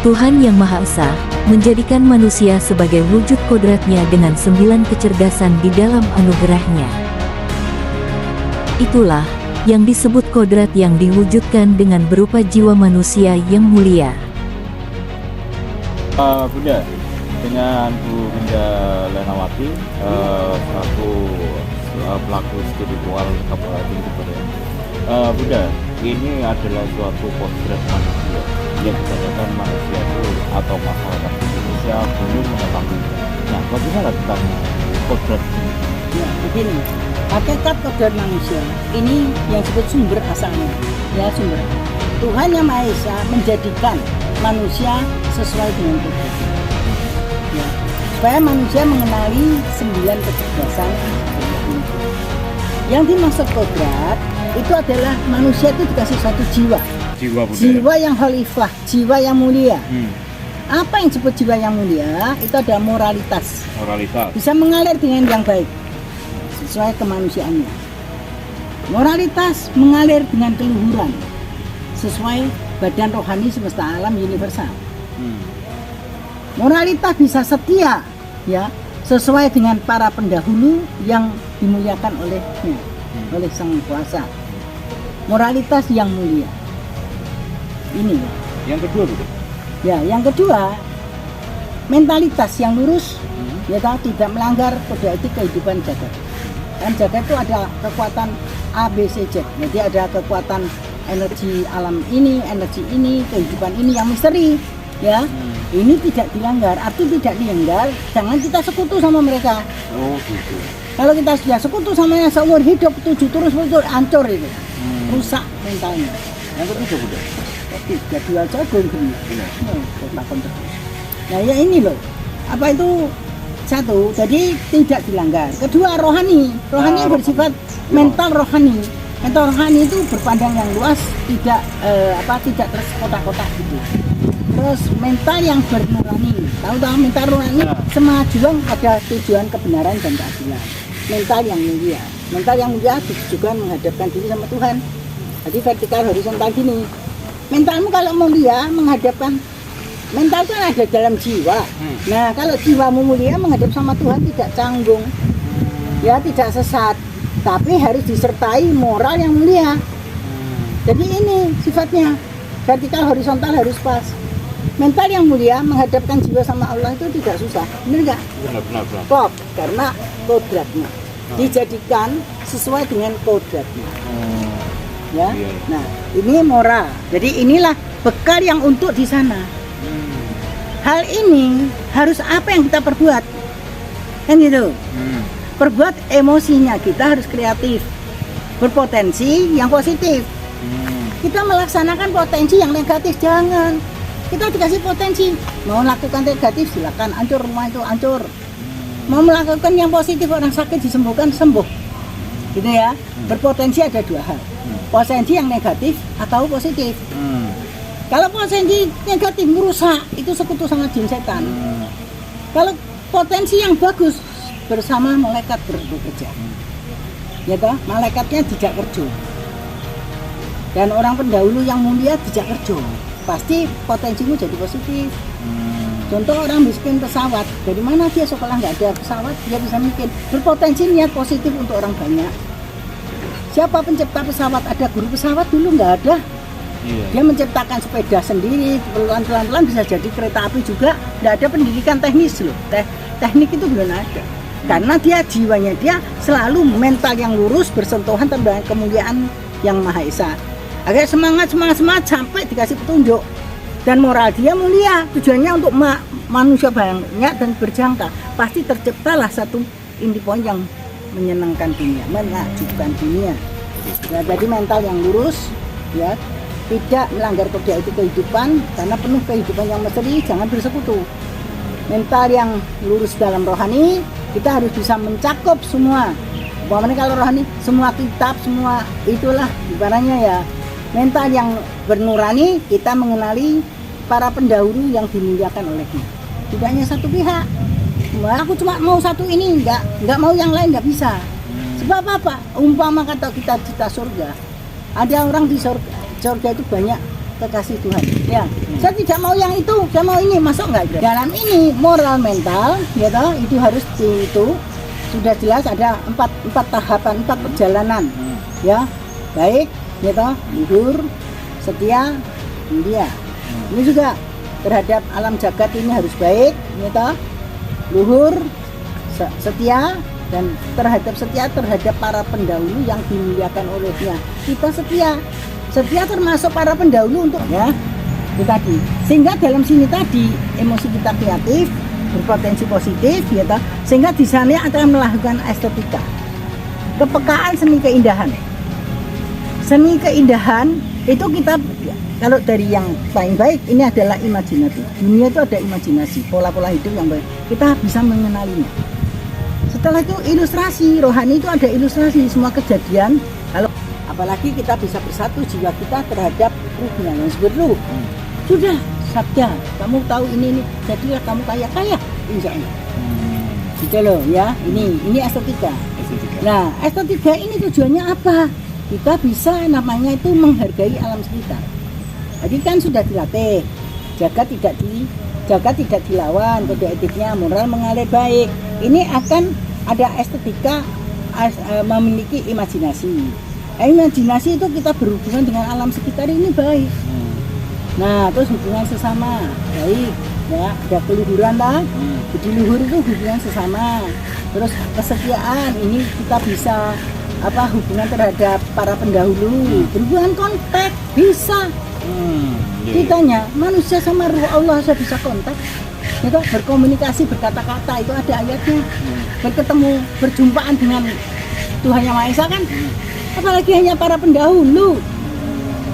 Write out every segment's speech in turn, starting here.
Tuhan Yang Maha Esa menjadikan manusia sebagai wujud kodratnya dengan 9 kecerdasan di dalam anugerahnya. Itulah yang disebut kodrat yang diwujudkan dengan berupa jiwa manusia yang mulia. Bunda, dengan Bu Bunda Lenawati selaku pelaku spiritual tinggi Bunda. Bunda, ini adalah suatu kodrat manusia yang kebanyakan manusia itu atau masyarakat Indonesia belum mengetahuinya. Nah, bagaimana tentang kodrat ini? Ya, begini, hakikat kodrat manusia ini yang disebut sumber asalnya, ya sumber. Tuhan Yang Maha Esa menjadikan manusia sesuai dengan kodrat. Ya, supaya manusia mengenali 9 kecerdasan. Yang dimaksud kodrat itu adalah manusia itu dikasih satu jiwa. Jiwa yang khalifah, jiwa yang mulia. Apa yang disebut jiwa yang mulia? Itu ada moralitas. Bisa mengalir dengan yang baik sesuai kemanusiaannya. Moralitas mengalir dengan keluhuran sesuai badan rohani semesta alam universal. Moralitas bisa setia, ya, sesuai dengan para pendahulu yang dimuliakan olehnya, oleh Sang Kuasa. Moralitas yang mulia. Ini. Yang kedua, Bu. Ya, yang kedua, mentalitas yang lurus, ya tahu tidak melanggar kode etik kehidupan jagat. Dan jagat itu ada kekuatan A, B, C, Z. Jadi ada kekuatan energi alam ini, energi ini, kehidupan ini yang misteri, ya. Ini tidak dilanggar, arti tidak dilanggar, jangan kita sekutu sama mereka. Oh, gitu. Kalau kita sudah sekutu sama yang seumur hidup, tujuh terus hancur itu, rusak mentalnya. Yang ketiga, Bunda. Tiga dua jagung gini. Nah ya ini loh, apa itu satu, jadi tidak dilanggar. Kedua rohani bersifat mental rohani. Mental rohani itu berpandang yang luas, tidak tidak terus kotak-kotak gitu. Terus mental yang bernurani, tahu mental nurani, semua juang pada tujuan kebenaran dan keadilan. Mental yang mulia juga menghadapkan diri sama Tuhan. Jadi vertikal horizontal gini. Mentalmu kalau mulia menghadapkan, mental itu ada dalam jiwa. Nah kalau jiwamu mulia menghadap sama Tuhan tidak canggung, ya tidak sesat, tapi harus disertai moral yang mulia. Jadi ini sifatnya vertikal horizontal harus pas. Mental yang mulia menghadapkan jiwa sama Allah itu tidak susah, benar nggak? Benar. Kok? Karena kodratnya dijadikan sesuai dengan kodratnya. Ya, nah ini moral. Jadi inilah bekal yang untuk di sana. Hal ini harus apa yang kita perbuat, kan gitu. Perbuat emosinya kita harus kreatif, berpotensi yang positif. Kita melaksanakan potensi yang negatif jangan. Kita dikasih potensi, mau melakukan negatif silakan, hancur rumah itu hancur. Mau melakukan yang positif, orang sakit disembuhkan sembuh, gitu ya. Berpotensi ada dua hal. Potensi yang negatif atau positif. Kalau potensi negatif merusak, itu sekutu sama jin setan. Kalau potensi yang bagus bersama malaikat bekerja, ya toh, malaikatnya tidak kerja. Dan orang pendahulu yang mulia tidak kerja, pasti potensimu jadi positif. Contoh orang miskin pesawat, dari mana dia sekolah nggak ada pesawat, dia bisa mikir berpotensi niat positif untuk orang banyak. Siapa pencipta pesawat? Ada guru pesawat dulu nggak ada. Dia menciptakan sepeda sendiri, pelan-pelan bisa jadi kereta api juga. Nggak ada pendidikan teknis loh, teknik itu belum ada. Karena dia jiwanya dia selalu mental yang lurus bersentuhan dengan kemuliaan Yang Maha Esa. Agar semangat sampai dikasih petunjuk. Dan moral dia mulia, tujuannya untuk manusia banyak dan berjangka. Pasti terciptalah satu inti poin yang menyenangkan dunia, menakjubkan dunia. Ya, jadi mental yang lurus, ya, tidak melanggar kode etik kehidupan karena penuh kehidupan yang misteri, jangan bersekutu. Mental yang lurus dalam rohani, kita harus bisa mencakup semua. Bagaimana kalau rohani, semua kitab, semua itulah ibaratnya ya. Mental yang bernurani, kita mengenali para pendahulu yang dimuliakan olehnya. Tidak hanya satu pihak. Aku cuma mau satu ini, nggak mau yang lain, nggak bisa. Sebab apa? Umpama kata kita cita surga, ada orang di surga itu banyak kekasih Tuhan. Ya, saya tidak mau yang itu, saya mau ini, masuk nggak? Dalam ini moral mental, ya toh, itu harus itu sudah jelas ada empat tahapan, 4 perjalanan, ya, baik, ya toh, luhur, setia, mulia. Ini juga terhadap alam jagat ini harus baik, ya toh, luhur, setia, dan terhadap para pendahulu yang dimuliakan olehnya. Kita setia termasuk para pendahulu untuk ya itu tadi. Sehingga dalam sini tadi emosi kita kreatif, berpotensi positif, ya toh, sehingga di sana akan melakukan estetika, kepekaan seni keindahan. Seni keindahan itu kita kalau dari yang paling baik ini adalah imajinatif. Dunia itu ada imajinasi, pola-pola hidup yang baik. Kita bisa mengenalinya. Setelah itu ilustrasi, rohani itu ada ilustrasi semua kejadian. Kalau apalagi kita bisa bersatu jiwa kita terhadap ruhnya yang disebut ruh. Sudah sabda, kamu tahu ini jadilah kamu kaya insya Allah. Gitu loh ya, ini estetika. Nah, estetika ini tujuannya apa? Kita bisa namanya itu menghargai alam sekitar. Jadi kan sudah dilatih, jaga tidak dilawan, kode etiknya moral mengalir baik. Ini akan ada estetika, memiliki imajinasi. Imajinasi itu kita berhubungan dengan alam sekitar ini baik. Nah, terus hubungan sesama baik, ya ada keluhuran lah. Jadi luhur itu hubungan sesama. Terus kesetiaan ini kita bisa hubungan terhadap para pendahulu, berhubungan kontak bisa. Ditanya manusia sama ruh Allah saya bisa kontak, itu berkomunikasi berkata-kata itu ada ayatnya. Berketemu berjumpaan dengan Tuhan Yang Maha Esa kan, apalagi hanya para pendahulu,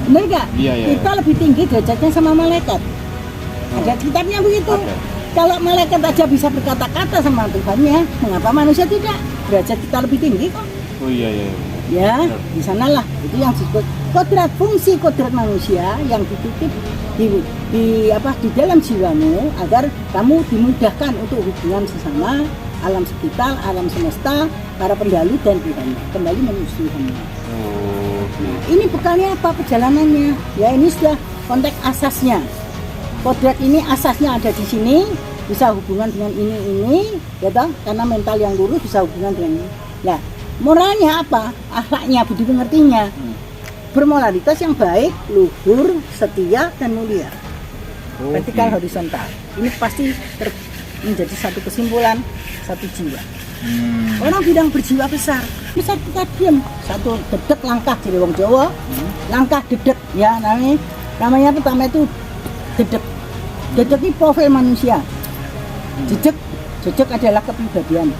benar nggak? Iya. Kita lebih tinggi derajatnya sama malaikat. Ada kitabnya begitu. Kalau malaikat aja bisa berkata-kata sama Tuhannya, mengapa manusia tidak? Derajat kita lebih tinggi kok. Oh iya. Ya, di sanalah itu yang disebut kodrat, fungsi kodrat manusia yang dititip di dalam jiwamu agar kamu dimudahkan untuk hubungan sesama, alam sekitar, alam semesta, para pendahulu dan Tuhan. Kembali menuju Tuhan. Ini bekalnya apa perjalanannya? Ya ini sudah konteks asasnya. Kodrat ini asasnya ada di sini, bisa hubungan dengan ini, ya toh? Karena mental yang lurus bisa hubungan dengan ini. Nah, moralnya apa? Akhlaknya, budi pengertinya. Bermoralitas yang baik, luhur, setia, dan mulia. Vertikal horizontal. Ini pasti menjadi satu kesimpulan, satu jiwa. Orang bilang berjiwa besar. Besar kita diam. Satu dedek langkah dari wong Jawa. Langkah dedek ya namanya pertama itu dedek. Dedek ini profil manusia. Jejak adalah kepribadian.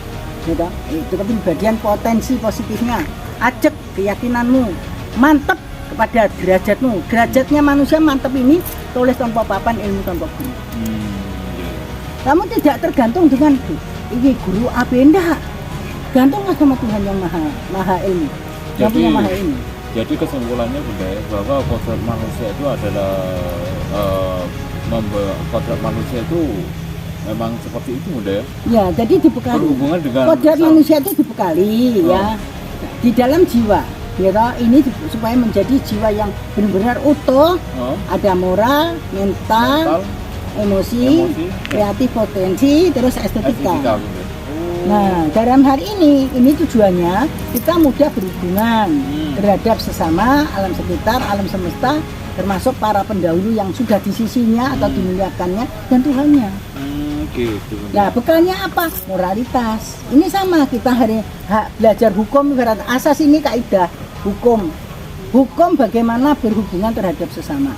Gitu. Itu kepribadian potensi positifnya, ajak keyakinanmu, mantep kepada derajatmu. Derajatnya manusia mantep ini tulis tanpa papan, ilmu tanpa guru. Kamu tidak tergantung dengan ini guru apa enggak, gantunglah sama Tuhan yang maha ilmu, yang punya maha ilmu. Jadi kesimpulannya budaya bahwa kodrat manusia itu adalah kodrat manusia itu memang seperti itu budaya. Ya, jadi dibekali. Berhubungan dengan kodrat manusia itu dibekali ya di dalam jiwa. Ya, ini supaya menjadi jiwa yang benar-benar utuh. Ada moral, mental, emosi, kreatif, potensi, terus estetika. Nah, dalam hari ini tujuannya kita mudah berhubungan terhadap sesama, alam sekitar, alam semesta, termasuk para pendahulu yang sudah di sisinya atau dimuliakannya dan Tuhannya. Gitu. Nah, bekalnya apa? Moralitas. Ini sama kita belajar hukum, ibarat asas ini kaidah hukum. Hukum bagaimana berhubungan terhadap sesama.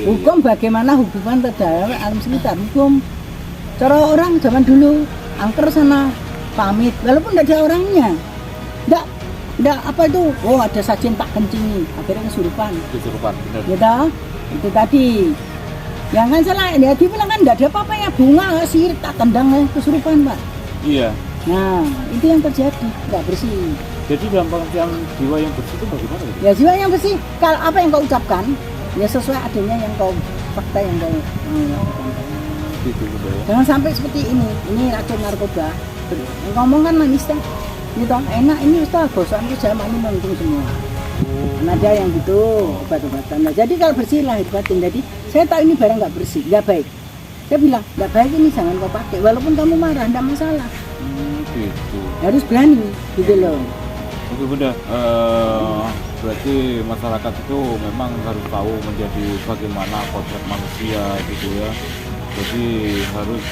Hukum bagaimana hubungan terhadap alam sekitar. Hukum cara orang zaman dulu angker sana pamit walaupun tidak ada orangnya. Enggak apa itu? Oh, ada sajen tak kencingi. Akhirnya kesurupan. Benar. Gitu. Itu tadi. Yang kan salah, dia bilang kan enggak ada apa-apa ya, bunga sihir tak tendang kesurupan, Pak. Iya. Nah, itu yang terjadi, enggak bersih. Jadi dalam pengertian jiwa yang bersih itu bagaimana? Ya, jiwa yang bersih, kalau apa yang kau ucapkan, ya sesuai adanya yang kau fakta yang kau gitu, jangan sampai seperti ini racun narkoba. Ngomong kan manis kan, gitu enak ini Ustaz, bosan itu zaman ini menghitung semua. Kan ada yang gitu obat-obatan. Nah, jadi kalau bersih lahir batin. Jadi saya tahu ini barang nggak bersih, nggak baik. Saya bilang nggak baik ini jangan kau pakai. Walaupun kamu marah, nggak masalah. Gitu. Harus berani, gitu loh. Oke Bunda, berarti masyarakat itu memang harus tahu menjadi bagaimana kodrat manusia gitu ya. Jadi harus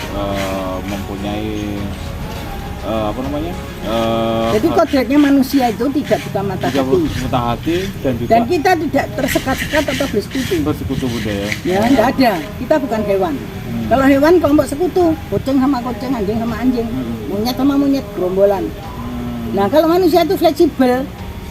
mempunyai apa namanya? Jadi kodratnya manusia itu tidak buta mata tidak hati. buta hati dan juga Dan kita tidak tersekat-sekat atau bersekutu. bersekutu Bunda ya. Ya, enggak ada. Kita bukan hewan. Kalau hewan kelompok sekutu, kucing sama kucing, anjing sama anjing, monyet sama monyet, gerombolan. Nah, kalau manusia itu fleksibel,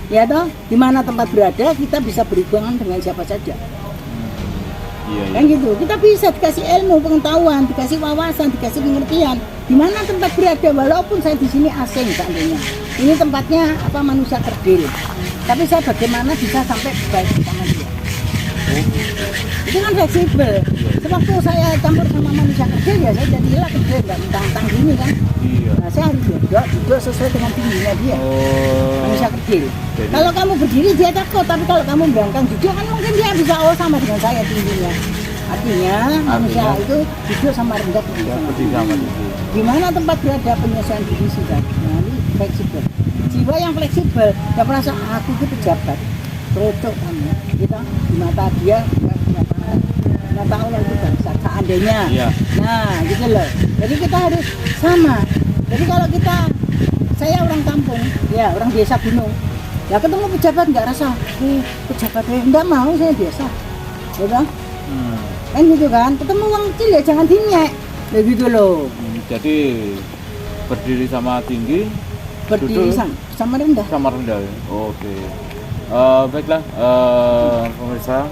ya toh, di mana tempat berada kita bisa berhubungan dengan siapa saja. Iya, iya. Kan gitu. Kita bisa dikasih ilmu, pengetahuan, dikasih wawasan, dikasih pengertian. Di mana tempat berada, walaupun saya di sini asing seandainya. Ini tempatnya apa manusia kerdil. Tapi saya bagaimana bisa sampai baik sama dia. Itu kan fleksibel. Sewaktu saya campur sama manusia kerdil ya saya jadilah kerdil, nggak mentang-mentang gini kan. Iya. Nah, saya harus duduk sesuai dengan tingginya dia. Oh. Manusia kecil. Jadi- Kalau kamu berdiri dia takut, tapi kalau kamu berangkang duduk kan mungkin dia bisa sama dengan saya tingginya. Artinya manusia itu duduk sama rendah berdiri Ya, sama seperti tinggi. zaman itu. Di mana tempat berada penyesuaian diri sudah. Nah, ini fleksibel. Jiwa yang fleksibel, yang merasa aku itu pejabat, cocok kamu, gitu. Di mata dia, di mata Allah itu bangsa. Seandainya. Iya. Nah, gitu loh. Jadi kita harus sama. Jadi kalau saya orang kampung, ya orang desa gunung, ya ketemu pejabat nggak rasa, pejabat nggak mau, saya biasa, gitu. Kan gitu kan, ketemu orang kecil ya jangan dinyek, ya gitu loh. Jadi berdiri sama tinggi, Berdiri duduk sama rendah. sama rendah. Ya? Oke. Baiklah pemirsa,